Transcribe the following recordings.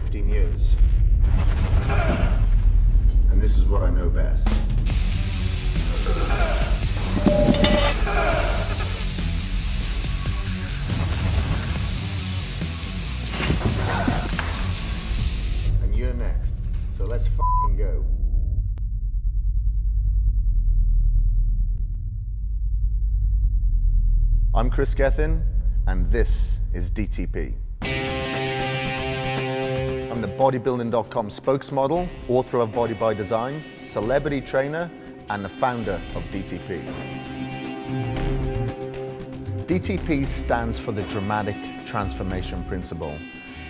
15 years. And this is what I know best. And you're next, so let's fucking go. I'm Kris Gethin, and this is DTP. I'm the bodybuilding.com spokesmodel, author of Body by Design, celebrity trainer, and the founder of DTP. DTP stands for the Dramatic Transformation Principle.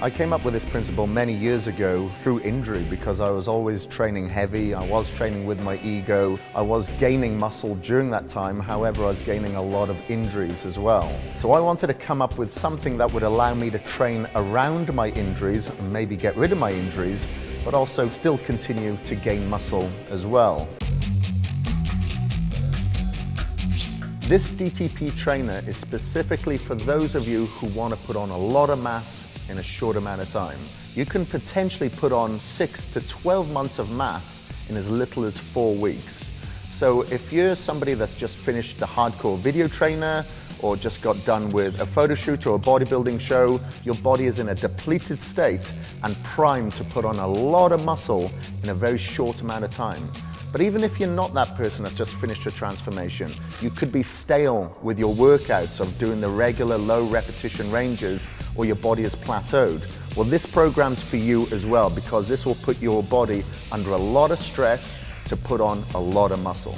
I came up with this principle many years ago through injury because I was always training heavy, I was training with my ego, I was gaining muscle during that time, however I was gaining a lot of injuries as well. So I wanted to come up with something that would allow me to train around my injuries and maybe get rid of my injuries, but also still continue to gain muscle as well. This DTP trainer is specifically for those of you who want to put on a lot of mass in a short amount of time. You can potentially put on 6 to 12 months of mass in as little as 4 weeks. So if you're somebody that's just finished the hardcore video trainer or just got done with a photo shoot or a bodybuilding show, your body is in a depleted state and primed to put on a lot of muscle in a very short amount of time. But even if you're not that person that's just finished a transformation, you could be stale with your workouts of doing the regular low repetition ranges, or your body is plateaued. Well, this program's for you as well, because this will put your body under a lot of stress to put on a lot of muscle.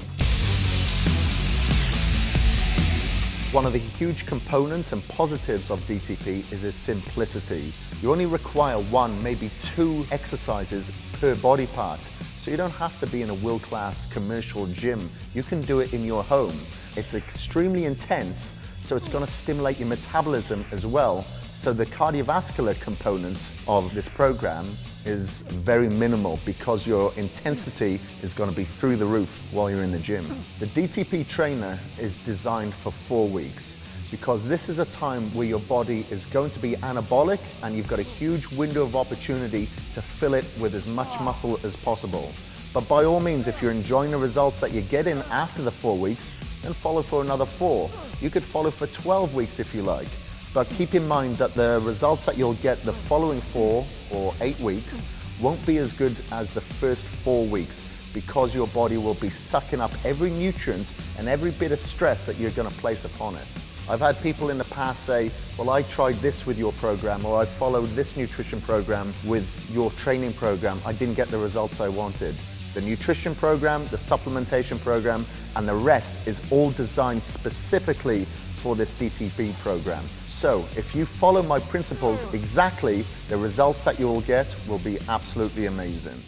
One of the huge components and positives of DTP is its simplicity. You only require 1, maybe 2 exercises per body part. So you don't have to be in a world-class commercial gym. You can do it in your home. It's extremely intense, so it's going to stimulate your metabolism as well. So the cardiovascular component of this program is very minimal because your intensity is going to be through the roof while you're in the gym. The DTP trainer is designed for 4 weeks because this is a time where your body is going to be anabolic and you've got a huge window of opportunity to fill it with as much muscle as possible. But by all means, if you're enjoying the results that you get in after the 4 weeks, then follow for another 4. You could follow for 12 weeks if you like. But keep in mind that the results that you'll get the following 4 or 8 weeks won't be as good as the first 4 weeks because your body will be sucking up every nutrient and every bit of stress that you're going to place upon it. I've had people in the past say, well, I tried this with your program, or I followed this nutrition program with your training program. I didn't get the results I wanted. The nutrition program, the supplementation program, and the rest is all designed specifically for this DTP program. So if you follow my principles exactly, the results that you will get will be absolutely amazing.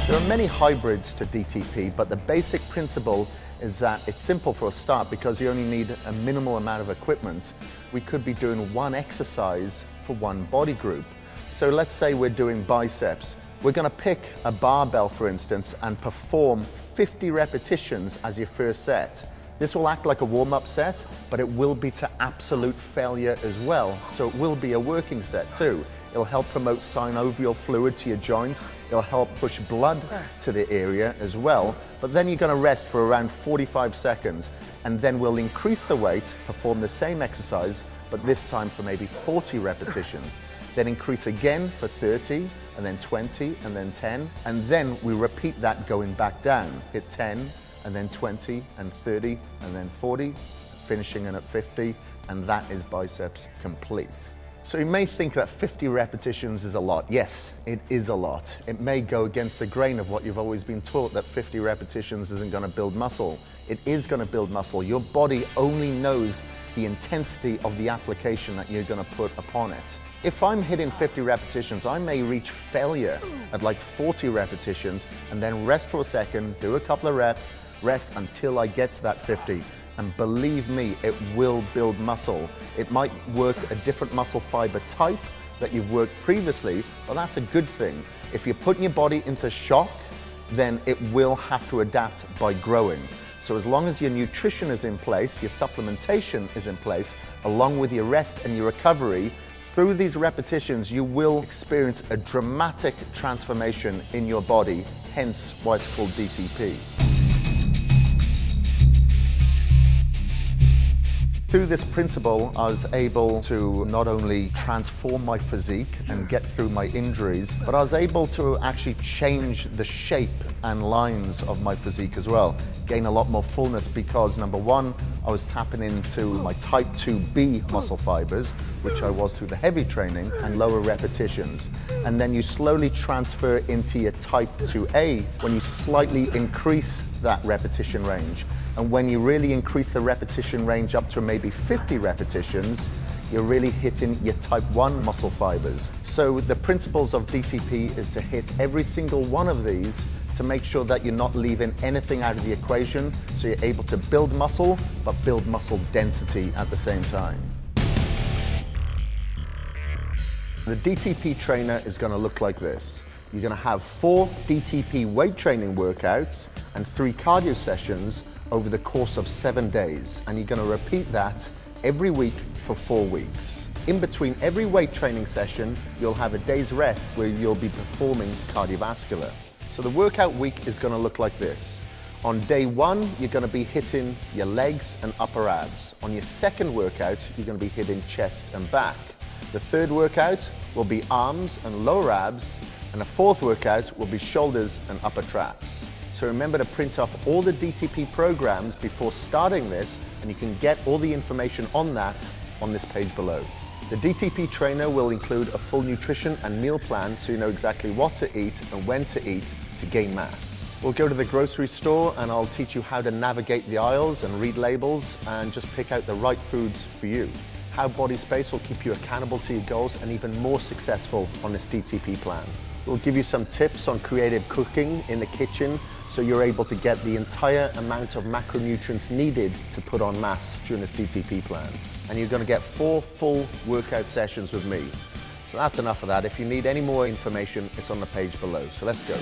There are many hybrids to DTP, but the basic principle is that it's simple for a start because you only need a minimal amount of equipment. We could be doing 1 exercise for 1 body group. So let's say we're doing biceps. We're going to pick a barbell, for instance, and perform 50 repetitions as your first set. This will act like a warm-up set, but it will be to absolute failure as well. So it will be a working set too. It'll help promote synovial fluid to your joints. It'll help push blood to the area as well. But then you're going to rest for around 45 seconds. And then we'll increase the weight, perform the same exercise, but this time for maybe 40 repetitions. Then increase again for 30, and then 20, and then 10. And then we repeat that going back down. Hit 10, and then 20, and 30, and then 40, finishing in at 50, and that is biceps complete. So you may think that 50 repetitions is a lot. Yes, it is a lot. It may go against the grain of what you've always been taught, that 50 repetitions isn't going to build muscle. It is going to build muscle. Your body only knows the intensity of the application that you're going to put upon it. If I'm hitting 50 repetitions, I may reach failure at like 40 repetitions and then rest for a second, do a couple of reps, rest until I get to that 50. And believe me, it will build muscle. It might work a different muscle fiber type that you've worked previously, but that's a good thing. If you're putting your body into shock, then it will have to adapt by growing. So as long as your nutrition is in place, your supplementation is in place, along with your rest and your recovery, through these repetitions, you will experience a dramatic transformation in your body, hence why it's called DTP. Through this principle, I was able to not only transform my physique and get through my injuries, but I was able to actually change the shape and lines of my physique as well. Gain a lot more fullness because, number one, I was tapping into my type 2B muscle fibers, which I was through the heavy training and lower repetitions. And then you slowly transfer into your type 2A when you slightly increase that repetition range. And when you really increase the repetition range up to maybe 50 repetitions, you're really hitting your type 1 muscle fibers. So the principles of DTP is to hit every single one of these to make sure that you're not leaving anything out of the equation, so you're able to build muscle, but build muscle density at the same time. The DTP trainer is going to look like this. You're going to have 4 DTP weight training workouts and 3 cardio sessions over the course of 7 days, and you're going to repeat that every week for 4 weeks. In between every weight training session, you'll have a day's rest where you'll be performing cardiovascular. So the workout week is going to look like this. On day 1, you're going to be hitting your legs and upper abs. On your second workout, you're going to be hitting chest and back. The third workout will be arms and lower abs, and the fourth workout will be shoulders and upper traps. So remember to print off all the DTP programs before starting this, and you can get all the information on that on this page below. The DTP trainer will include a full nutrition and meal plan so you know exactly what to eat and when to eat to gain mass. We'll go to the grocery store and I'll teach you how to navigate the aisles and read labels and just pick out the right foods for you. How Body Space will keep you accountable to your goals and even more successful on this DTP plan. We'll give you some tips on creative cooking in the kitchen so you're able to get the entire amount of macronutrients needed to put on mass during this DTP plan. And you're going to get 4 full workout sessions with me. So that's enough of that. If you need any more information, it's on the page below. So let's go.